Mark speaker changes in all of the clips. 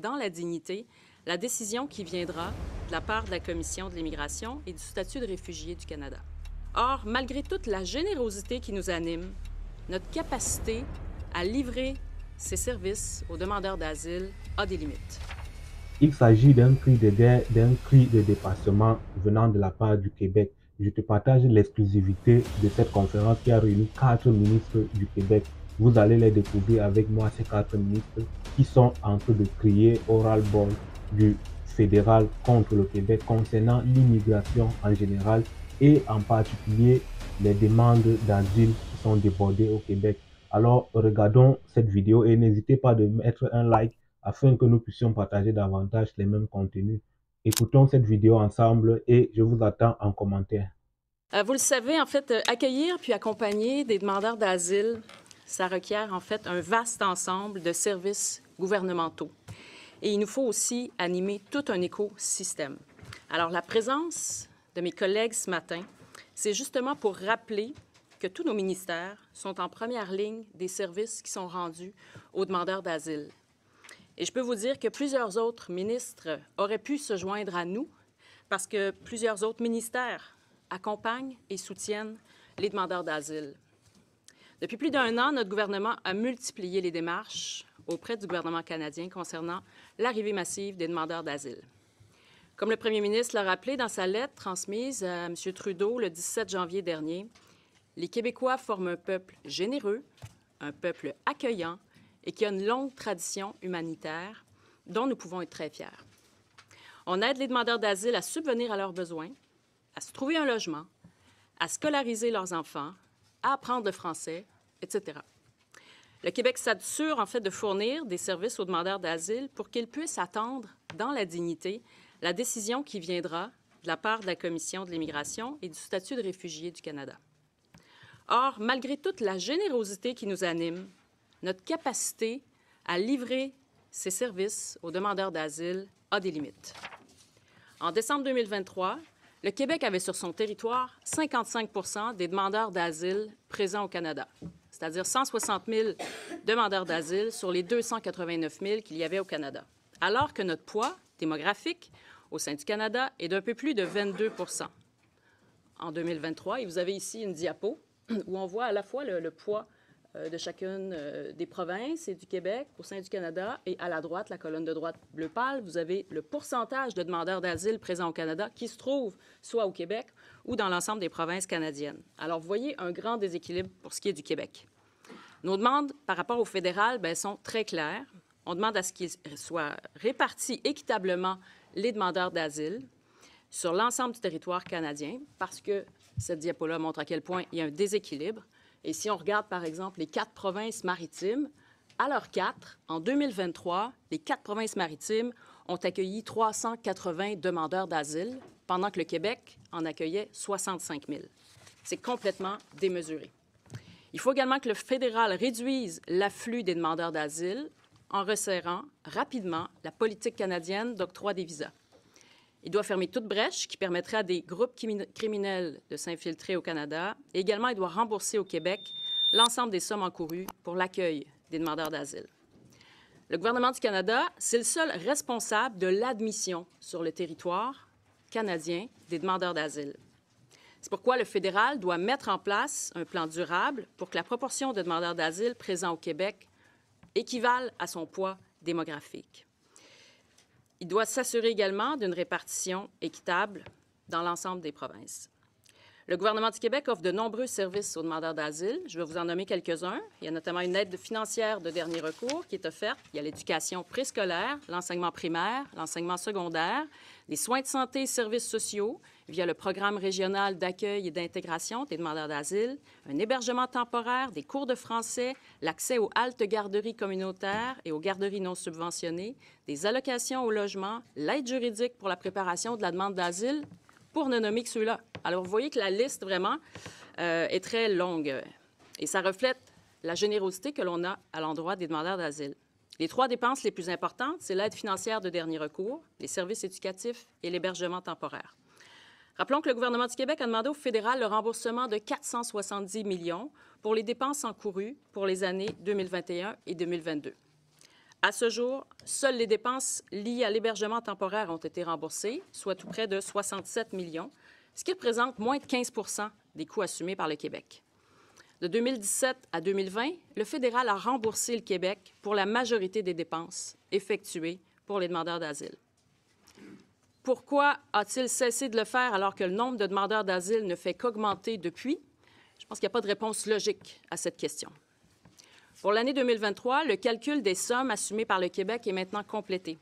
Speaker 1: dans la dignité la décision qui viendra de la part de la Commission de l'immigration et du statut de réfugié du Canada. Or, malgré toute la générosité qui nous anime, notre capacité à livrer ces services aux demandeurs d'asile a des limites.
Speaker 2: Il s'agit d'un cri de dépassement venant de la part du Québec. Je te partage l'exclusivité de cette conférence qui a réuni 4 ministres du Québec. Vous allez les découvrir avec moi, ces 4 ministres qui sont en train de crier au ras-le-bol du fédéral contre le Québec concernant l'immigration en général et en particulier les demandes d'asile qui sont débordées au Québec. Alors, regardons cette vidéo et n'hésitez pas de mettre un like afin que nous puissions partager davantage les mêmes contenus. Écoutons cette vidéo ensemble et je vous attends en commentaire.
Speaker 1: Vous le savez, en fait, accueillir puis accompagner des demandeurs d'asile, ça requiert en fait un vaste ensemble de services gouvernementaux. Et il nous faut aussi animer tout un écosystème. Alors, la présence de mes collègues ce matin, c'est justement pour rappeler que tous nos ministères sont en première ligne des services qui sont rendus aux demandeurs d'asile. Et je peux vous dire que plusieurs autres ministres auraient pu se joindre à nous parce que plusieurs autres ministères accompagnent et soutiennent les demandeurs d'asile. Depuis plus d'1 an, notre gouvernement a multiplié les démarches auprès du gouvernement canadien concernant l'arrivée massive des demandeurs d'asile. Comme le premier ministre l'a rappelé dans sa lettre transmise à M. Trudeau le 17 janvier dernier, les Québécois forment un peuple généreux, un peuple accueillant et qui a une longue tradition humanitaire dont nous pouvons être très fiers. On aide les demandeurs d'asile à subvenir à leurs besoins, à se trouver un logement, à scolariser leurs enfants, à apprendre le français, etc. Le Québec s'assure en fait de fournir des services aux demandeurs d'asile pour qu'ils puissent attendre dans la dignité la décision qui viendra de la part de la Commission de l'immigration et du statut de réfugié du Canada. Or, malgré toute la générosité qui nous anime, notre capacité à livrer ces services aux demandeurs d'asile a des limites. En décembre 2023, le Québec avait sur son territoire 55 des demandeurs d'asile présents au Canada, c'est-à-dire 160 000 demandeurs d'asile sur les 289 000 qu'il y avait au Canada, alors que notre poids démographique au sein du Canada est d'un peu plus de 22 en 2023. Et vous avez ici une diapo où on voit à la fois le poids de chacune des provinces et du Québec au sein du Canada. Et à la droite, la colonne de droite bleu pâle, vous avez le pourcentage de demandeurs d'asile présents au Canada qui se trouvent soit au Québec ou dans l'ensemble des provinces canadiennes. Alors, vous voyez un grand déséquilibre pour ce qui est du Québec. Nos demandes par rapport au fédéral sont très claires. On demande à ce qu'il soit répartis équitablement les demandeurs d'asile sur l'ensemble du territoire canadien parce que cette diapo-là montre à quel point il y a un déséquilibre. Et si on regarde, par exemple, les 4 provinces maritimes, à leur 4, en 2023, les 4 provinces maritimes ont accueilli 380 demandeurs d'asile, pendant que le Québec en accueillait 65 000. C'est complètement démesuré. Il faut également que le fédéral réduise l'afflux des demandeurs d'asile en resserrant rapidement la politique canadienne d'octroi des visas. Il doit fermer toute brèche qui permettrait à des groupes criminels de s'infiltrer au Canada. Et également, il doit rembourser au Québec l'ensemble des sommes encourues pour l'accueil des demandeurs d'asile. Le gouvernement du Canada, c'est le seul responsable de l'admission sur le territoire canadien des demandeurs d'asile. C'est pourquoi le fédéral doit mettre en place un plan durable pour que la proportion de demandeurs d'asile présents au Québec équivale à son poids démographique. Il doit s'assurer également d'une répartition équitable dans l'ensemble des provinces. Le gouvernement du Québec offre de nombreux services aux demandeurs d'asile. Je vais vous en nommer quelques-uns. Il y a notamment une aide financière de dernier recours qui est offerte. Il y a l'éducation préscolaire, l'enseignement primaire, l'enseignement secondaire, des soins de santé et services sociaux via le programme régional d'accueil et d'intégration des demandeurs d'asile, un hébergement temporaire, des cours de français, l'accès aux haltes garderies communautaires et aux garderies non subventionnées, des allocations au logement, l'aide juridique pour la préparation de la demande d'asile, pour ne nommer que ceux-là. Alors, vous voyez que la liste, vraiment, est très longue. Et ça reflète la générosité que l'on a à l'endroit des demandeurs d'asile. Les 3 dépenses les plus importantes, c'est l'aide financière de dernier recours, les services éducatifs et l'hébergement temporaire. Rappelons que le gouvernement du Québec a demandé au fédéral le remboursement de 470 millions pour les dépenses encourues pour les années 2021 et 2022. À ce jour, seules les dépenses liées à l'hébergement temporaire ont été remboursées, soit tout près de 67 millions, ce qui représente moins de 15 des coûts assumés par le Québec. De 2017 à 2020, le fédéral a remboursé le Québec pour la majorité des dépenses effectuées pour les demandeurs d'asile. Pourquoi a-t-il cessé de le faire alors que le nombre de demandeurs d'asile ne fait qu'augmenter depuis? Je pense qu'il n'y a pas de réponse logique à cette question. Pour l'année 2023, le calcul des sommes assumées par le Québec est maintenant complété.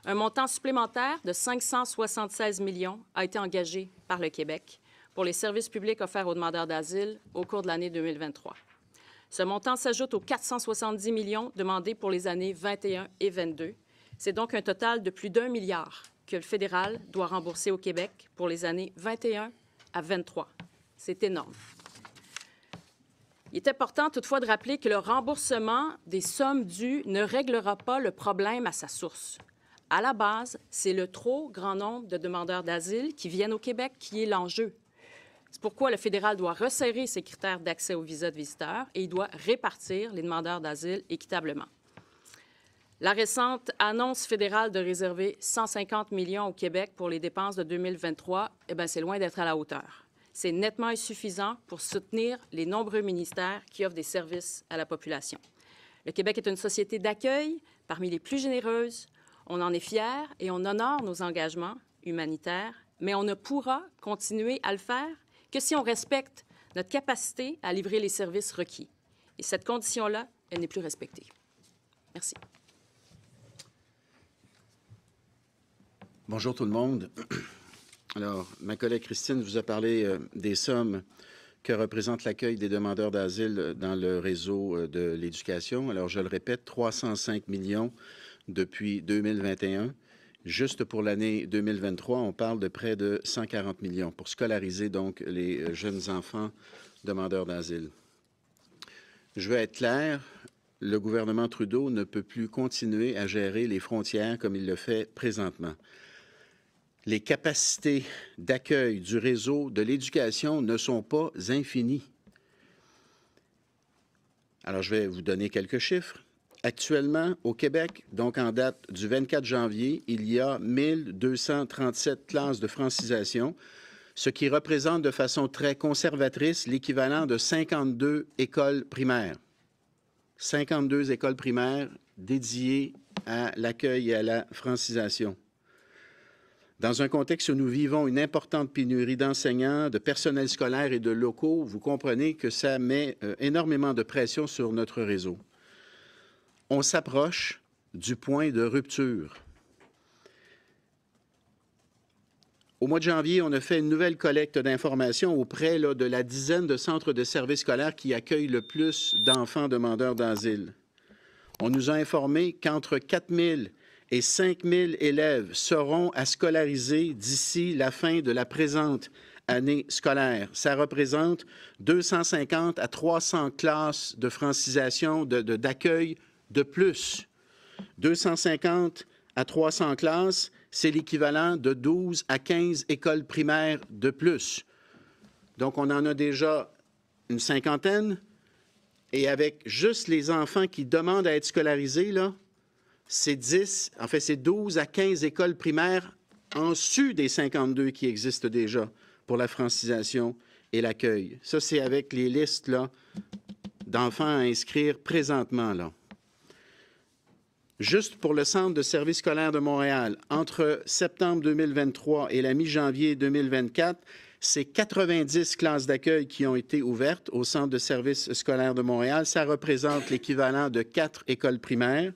Speaker 1: Un montant supplémentaire de 576 millions a été engagé par le Québec pour les services publics offerts aux demandeurs d'asile au cours de l'année 2023. Ce montant s'ajoute aux 470 millions demandés pour les années 21 et 22. C'est donc un total de plus d'1 milliard que le fédéral doit rembourser au Québec pour les années 21 à 23. C'est énorme. Il est important toutefois de rappeler que le remboursement des sommes dues ne réglera pas le problème à sa source. À la base, c'est le trop grand nombre de demandeurs d'asile qui viennent au Québec qui est l'enjeu. C'est pourquoi le fédéral doit resserrer ses critères d'accès au visa de visiteur et il doit répartir les demandeurs d'asile équitablement. La récente annonce fédérale de réserver 150 millions au Québec pour les dépenses de 2023, c'est loin d'être à la hauteur. C'est nettement insuffisant pour soutenir les nombreux ministères qui offrent des services à la population. Le Québec est une société d'accueil parmi les plus généreuses. On en est fiers et on honore nos engagements humanitaires, mais on ne pourra continuer à le faire que si on respecte notre capacité à livrer les services requis. Et cette condition-là, elle n'est plus respectée. Merci.
Speaker 3: Bonjour tout le monde. Alors, ma collègue Christine vous a parlé des sommes que représente l'accueil des demandeurs d'asile dans le réseau de l'éducation. Alors, je le répète, 305 millions depuis 2021. Juste pour l'année 2023, on parle de près de 140 millions pour scolariser donc les jeunes enfants demandeurs d'asile. Je veux être clair, le gouvernement Trudeau ne peut plus continuer à gérer les frontières comme il le fait présentement. Les capacités d'accueil du réseau de l'éducation ne sont pas infinies. Alors, je vais vous donner quelques chiffres. Actuellement, au Québec, donc en date du 24 janvier, il y a 1237 classes de francisation, ce qui représente de façon très conservatrice l'équivalent de 52 écoles primaires. 52 écoles primaires dédiées à l'accueil et à la francisation. Dans un contexte où nous vivons une importante pénurie d'enseignants, de personnel scolaire et de locaux, vous comprenez que ça met énormément de pression sur notre réseau. On s'approche du point de rupture. Au mois de janvier, on a fait une nouvelle collecte d'informations auprès de la dizaine de centres de services scolaires qui accueillent le plus d'enfants demandeurs d'asile. On nous a informé qu'entre 4 000 et 5 000 élèves seront à scolariser d'ici la fin de la présente année scolaire. Ça représente 250 à 300 classes de francisation, d'accueil de plus. 250 à 300 classes, c'est l'équivalent de 12 à 15 écoles primaires de plus. Donc, on en a déjà une cinquantaine. Et avec juste les enfants qui demandent à être scolarisés, là, c'est 12 à 15 écoles primaires en sus des 52 qui existent déjà pour la francisation et l'accueil. Ça, c'est avec les listes là, d'enfants à inscrire présentement. Là. Juste pour le Centre de services scolaires de Montréal, entre septembre 2023 et la mi-janvier 2024, c'est 90 classes d'accueil qui ont été ouvertes au Centre de services scolaires de Montréal. Ça représente l'équivalent de 4 écoles primaires.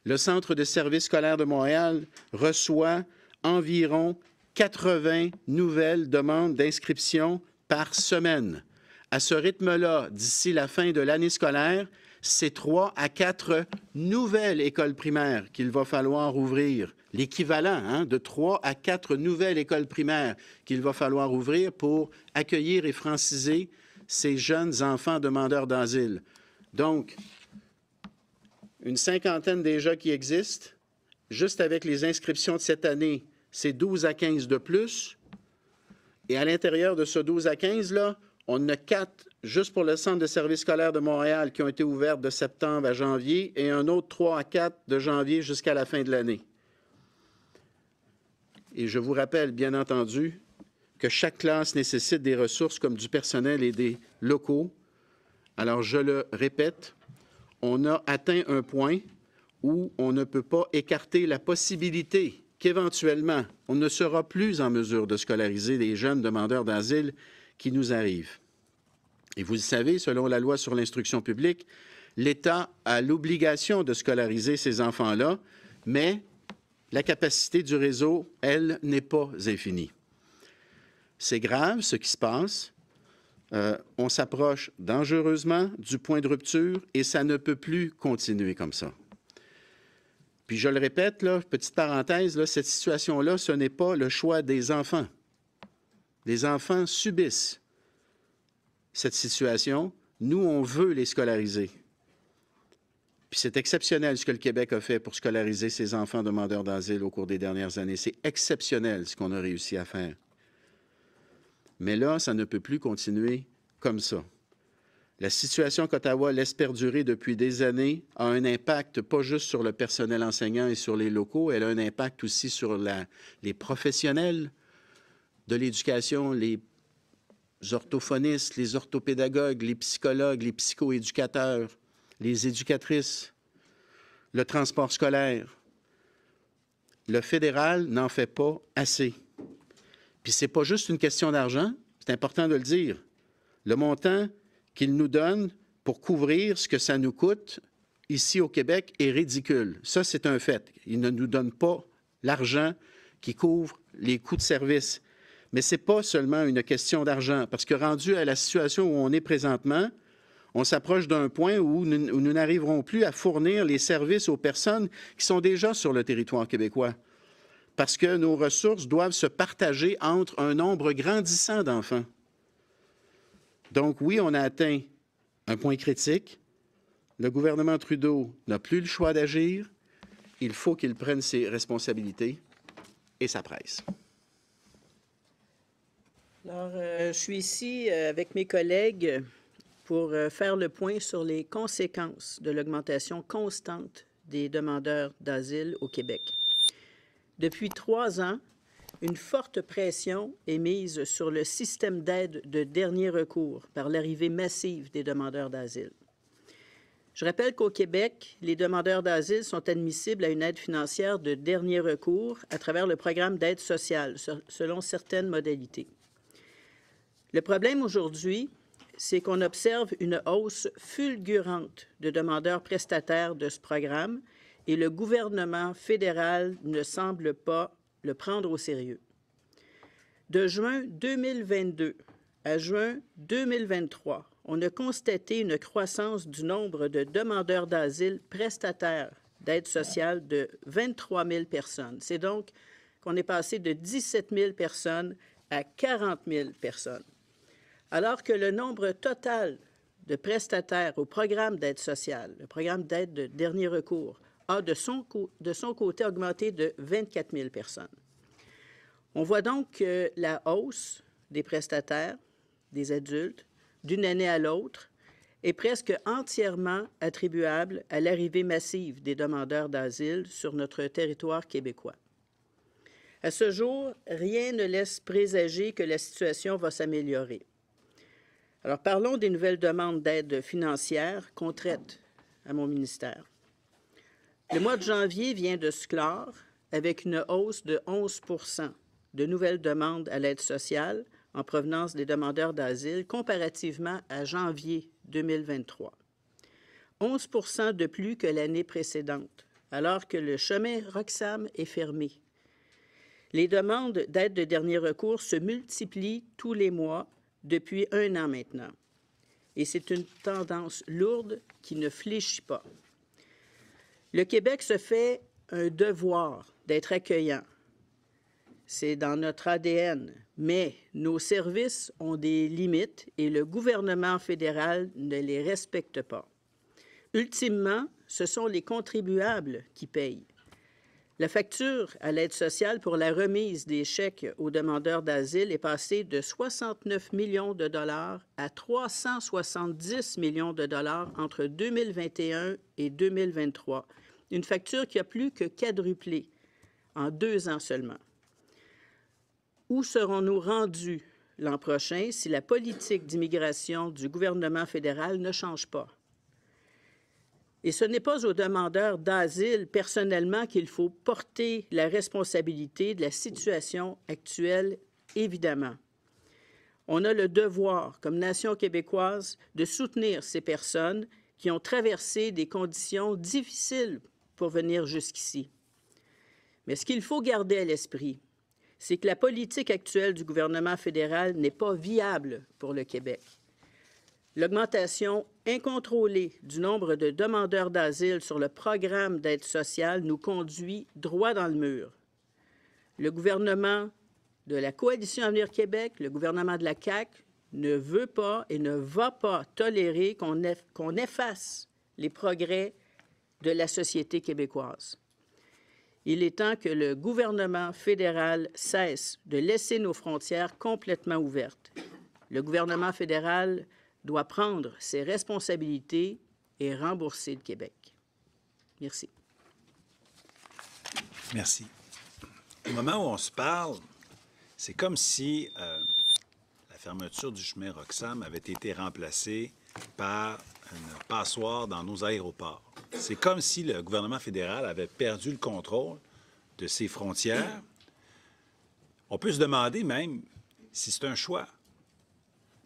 Speaker 3: Le Centre de services scolaires de Montréal reçoit environ 80 nouvelles demandes d'inscription par semaine. À ce rythme-là, d'ici la fin de l'année scolaire, c'est 3 à 4 nouvelles écoles primaires qu'il va falloir ouvrir. L'équivalent de 3 à 4 nouvelles écoles primaires qu'il va falloir ouvrir pour accueillir et franciser ces jeunes enfants demandeurs d'asile. Donc, une cinquantaine déjà qui existent. Juste avec les inscriptions de cette année, c'est 12 à 15 de plus. Et à l'intérieur de ce 12 à 15, là, on a 4 juste pour le Centre de services scolaires de Montréal, qui ont été ouvertes de septembre à janvier, et un autre 3 à 4 de janvier jusqu'à la fin de l'année. Et je vous rappelle, bien entendu, que chaque classe nécessite des ressources comme du personnel et des locaux. Alors, je le répète, on a atteint un point où on ne peut pas écarter la possibilité qu'éventuellement, on ne sera plus en mesure de scolariser les jeunes demandeurs d'asile qui nous arrivent. Et vous le savez, selon la loi sur l'instruction publique, l'État a l'obligation de scolariser ces enfants-là, mais la capacité du réseau, elle, n'est pas infinie. C'est grave ce qui se passe. On s'approche dangereusement du point de rupture et ça ne peut plus continuer comme ça. Puis je le répète, là, petite parenthèse, là, cette situation-là, ce n'est pas le choix des enfants. Les enfants subissent cette situation. Nous, on veut les scolariser. Puis c'est exceptionnel ce que le Québec a fait pour scolariser ses enfants demandeurs d'asile au cours des dernières années. C'est exceptionnel ce qu'on a réussi à faire. Mais là, ça ne peut plus continuer comme ça. La situation qu'Ottawa laisse perdurer depuis des années a un impact pas juste sur le personnel enseignant et sur les locaux, elle a un impact aussi sur les professionnels de l'éducation, les orthophonistes, les orthopédagogues, les psychologues, les psychoéducateurs, les éducatrices, le transport scolaire. Le fédéral n'en fait pas assez. Puis c'est pas juste une question d'argent, c'est important de le dire. Le montant qu'il nous donne pour couvrir ce que ça nous coûte ici au Québec est ridicule. Ça, c'est un fait. Il ne nous donne pas l'argent qui couvre les coûts de service. Mais ce n'est pas seulement une question d'argent, parce que rendu à la situation où on est présentement, on s'approche d'un point où nous n'arriverons plus à fournir les services aux personnes qui sont déjà sur le territoire québécois. Parce que nos ressources doivent se partager entre un nombre grandissant d'enfants. Donc oui, on a atteint un point critique. Le gouvernement Trudeau n'a plus le choix d'agir. Il faut qu'il prenne ses responsabilités et ça presse.
Speaker 4: Alors, je suis ici avec mes collègues pour faire le point sur les conséquences de l'augmentation constante des demandeurs d'asile au Québec. Depuis 3 ans, une forte pression est mise sur le système d'aide de dernier recours par l'arrivée massive des demandeurs d'asile. Je rappelle qu'au Québec, les demandeurs d'asile sont admissibles à une aide financière de dernier recours à travers le programme d'aide sociale, selon certaines modalités. Le problème aujourd'hui, c'est qu'on observe une hausse fulgurante de demandeurs prestataires de ce programme et le gouvernement fédéral ne semble pas le prendre au sérieux. De juin 2022 à juin 2023, on a constaté une croissance du nombre de demandeurs d'asile prestataires d'aide sociale de 23 000 personnes. C'est donc qu'on est passé de 17 000 personnes à 40 000 personnes. Alors que le nombre total de prestataires au programme d'aide sociale, le programme d'aide de dernier recours, a de son côté augmenté de 24 000 personnes. On voit donc que la hausse des prestataires, des adultes, d'une année à l'autre, est presque entièrement attribuable à l'arrivée massive des demandeurs d'asile sur notre territoire québécois. À ce jour, rien ne laisse présager que la situation va s'améliorer. Alors, parlons des nouvelles demandes d'aide financière qu'on traite à mon ministère. Le mois de janvier vient de se clore avec une hausse de 11 % de nouvelles demandes à l'aide sociale en provenance des demandeurs d'asile comparativement à janvier 2023. 11 % de plus que l'année précédente, alors que le chemin Roxham est fermé. Les demandes d'aide de dernier recours se multiplient tous les mois depuis 1 an maintenant. Et c'est une tendance lourde qui ne fléchit pas. Le Québec se fait un devoir d'être accueillant. C'est dans notre ADN, mais nos services ont des limites et le gouvernement fédéral ne les respecte pas. Ultimement, ce sont les contribuables qui payent. La facture à l'aide sociale pour la remise des chèques aux demandeurs d'asile est passée de 69 millions de dollars à 370 millions de dollars entre 2021 et 2023. Une facture qui a plus que quadruplé en 2 ans seulement. Où serons-nous rendus l'an prochain si la politique d'immigration du gouvernement fédéral ne change pas? Et ce n'est pas aux demandeurs d'asile personnellement qu'il faut porter la responsabilité de la situation actuelle, évidemment. On a le devoir, comme nation québécoise, de soutenir ces personnes qui ont traversé des conditions difficiles pour venir jusqu'ici. Mais ce qu'il faut garder à l'esprit, c'est que la politique actuelle du gouvernement fédéral n'est pas viable pour le Québec. L'augmentation incontrôlée du nombre de demandeurs d'asile sur le programme d'aide sociale nous conduit droit dans le mur. Le gouvernement de la Coalition Avenir Québec, le gouvernement de la CAQ, ne veut pas et ne va pas tolérer qu'on efface les progrès de la société québécoise. Il est temps que le gouvernement fédéral cesse de laisser nos frontières complètement ouvertes. Le gouvernement fédéral doit prendre ses responsabilités et rembourser le Québec. Merci.
Speaker 5: Merci. Au moment où on se parle, c'est comme si la fermeture du chemin Roxham avait été remplacée par une passoire dans nos aéroports. C'est comme si le gouvernement fédéral avait perdu le contrôle de ses frontières. On peut se demander même si c'est un choix,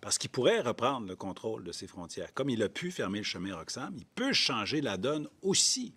Speaker 5: parce qu'il pourrait reprendre le contrôle de ses frontières. Comme il a pu fermer le chemin Roxham, il peut changer la donne aussi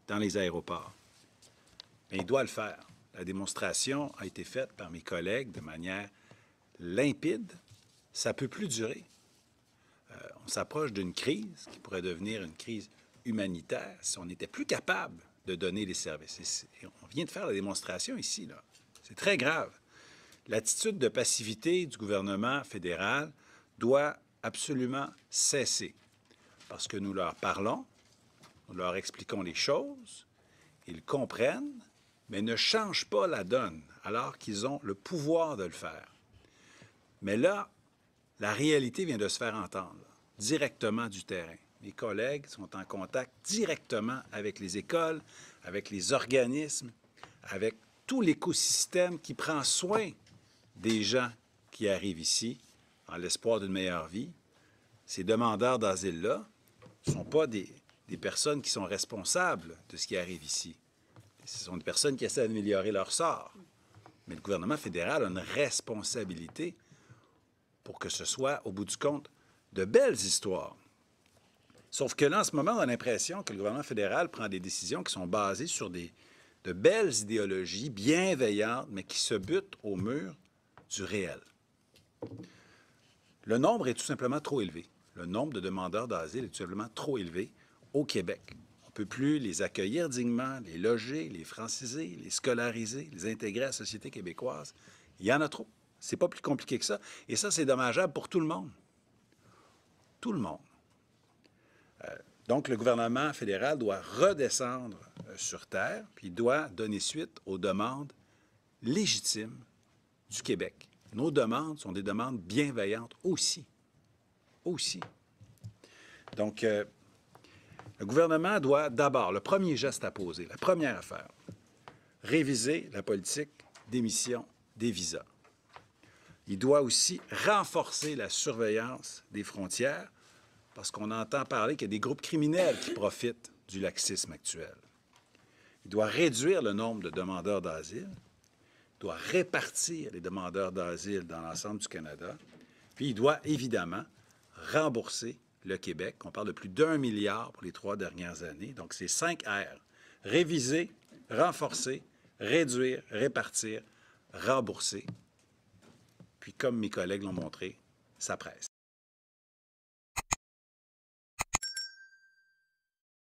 Speaker 5: dans les aéroports. Mais il doit le faire. La démonstration a été faite par mes collègues de manière limpide. Ça ne peut plus durer. On s'approche d'une crise qui pourrait devenir une crise humanitaire si on n'était plus capable de donner les services. Et on vient de faire la démonstration ici, là. C'est très grave. L'attitude de passivité du gouvernement fédéral doit absolument cesser parce que nous leur parlons, nous leur expliquons les choses, ils comprennent, mais ne changent pas la donne alors qu'ils ont le pouvoir de le faire. Mais là, la réalité vient de se faire entendre directement du terrain. Mes collègues sont en contact directement avec les écoles, avec les organismes, avec tout l'écosystème qui prend soin des gens qui arrivent ici en l'espoir d'une meilleure vie. Ces demandeurs d'asile-là ne sont pas des personnes qui sont responsables de ce qui arrive ici. Ce sont des personnes qui essaient d'améliorer leur sort. Mais le gouvernement fédéral a une responsabilité pour que ce soit, au bout du compte, de belles histoires. Sauf que là, en ce moment, on a l'impression que le gouvernement fédéral prend des décisions qui sont basées sur de belles idéologies bienveillantes, mais qui se butent au mur du réel. Le nombre est tout simplement trop élevé. Le nombre de demandeurs d'asile est tout simplement trop élevé au Québec. On ne peut plus les accueillir dignement, les loger, les franciser, les scolariser, les intégrer à la société québécoise. Il y en a trop. C'est pas plus compliqué que ça. Et ça, c'est dommageable pour tout le monde. Tout le monde. Donc, le gouvernement fédéral doit redescendre sur terre, puis il doit donner suite aux demandes légitimes du Québec. Nos demandes sont des demandes bienveillantes aussi. Aussi. Donc, le gouvernement doit d'abord, le premier geste à poser, la première affaire, réviser la politique d'émission des visas. Il doit aussi renforcer la surveillance des frontières parce qu'on entend parler qu'il y a des groupes criminels qui profitent du laxisme actuel. Il doit réduire le nombre de demandeurs d'asile, il doit répartir les demandeurs d'asile dans l'ensemble du Canada, puis il doit évidemment rembourser le Québec. On parle de plus d'1 milliard pour les 3 dernières années. Donc, c'est 5 R. Réviser, renforcer, réduire, répartir, rembourser. Puis, comme mes collègues l'ont montré, ça presse.